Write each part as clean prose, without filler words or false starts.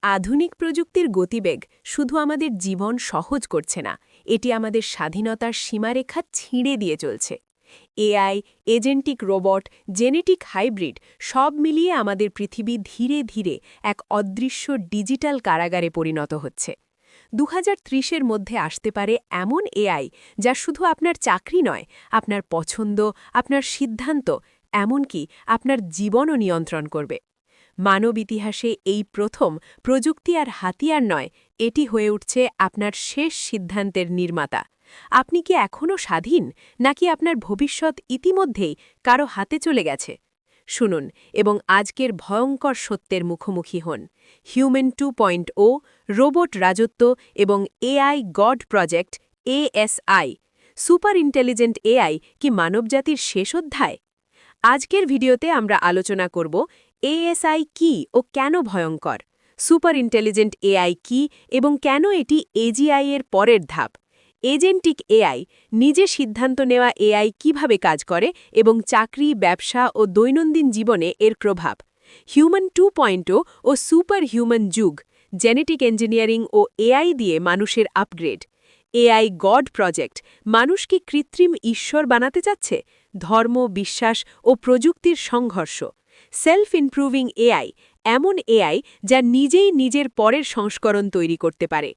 আধুনিক প্রযুক্তির গতিবেগ শুধু আমাদের জীবন সহজ করছে না, এটি আমাদের স্বাধীনতার সীমারেখা ছিঁড়ে দিয়ে চলছে। AI, agentic robot, genetic hybrid সব মিলিয়ে আমাদের পৃথিবী ধীরে ধীরে এক অদৃশ্য ডিজিটাল কারাগারে পরিণত হচ্ছে। 2030-এর মধ্যে আসতে পারে এমন এআই যা শুধু আপনার চাকরি নয়, আপনার পছন্দ, আপনার সিদ্ধান্ত, এমনকি আপনার জীবনও নিয়ন্ত্রণ করবে। মানব ইতিহাসে এই প্রথম প্রযুক্তি আর হাতিয়ার নয়, এটি হয়ে উঠছে আপনার শেষ সিদ্ধান্তের নির্মাতা। আপনি কি এখনও স্বাধীন, নাকি আপনার ভবিষ্যৎ ইতিমধ্যেই কারো হাতে চলে গেছে? শুনুন এবং আজকের ভয়ঙ্কর সত্যের মুখোমুখি হন। হিউম্যান 2.0, রোবট রাজত্ব এবং AI god project ASI, super intelligent AI কি মানবজাতির শেষ অধ্যায়? আজকের ভিডিওতে আমরা আলোচনা করব ASI কি ও কেন ভয়ঙ্কর, সুপার ইন্টেলিজেন্ট এআই কি এবং কেন এটি AGI এর পরের ধাপ, এজেন্টিক এআই, নিজে সিদ্ধান্ত নেওয়া এআই কিভাবে কাজ করে এবং চাকরি, ব্যবসা ও দৈনন্দিন জীবনে এর প্রভাব, হিউম্যান 2.0 ও সুপার হিউম্যান যুগ, জেনেটিক ইঞ্জিনিয়ারিং ও এআই দিয়ে মানুষের আপগ্রেড, এআই গড প্রজেক্ট, মানুষ কি কৃত্রিম ঈশ্বর বানাতে চাচ্ছে, ধর্ম, বিশ্বাস ও প্রযুক্তির সংঘর্ষ, সেলফ ইমপ্রুভিং এআই, এমন এআই যা নিজেই নিজের পরের সংস্করণ তৈরি করতে পারে।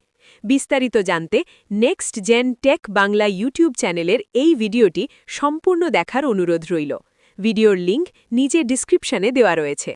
বিস্তারিত জানতে next gen tech Bangla YouTube চ্যানেলের এই ভিডিওটি সম্পূর্ণ দেখার অনুরোধ রইল। ভিডিওর লিঙ্ক নিচে ডিসক্রিপশনে দেওয়া রয়েছে।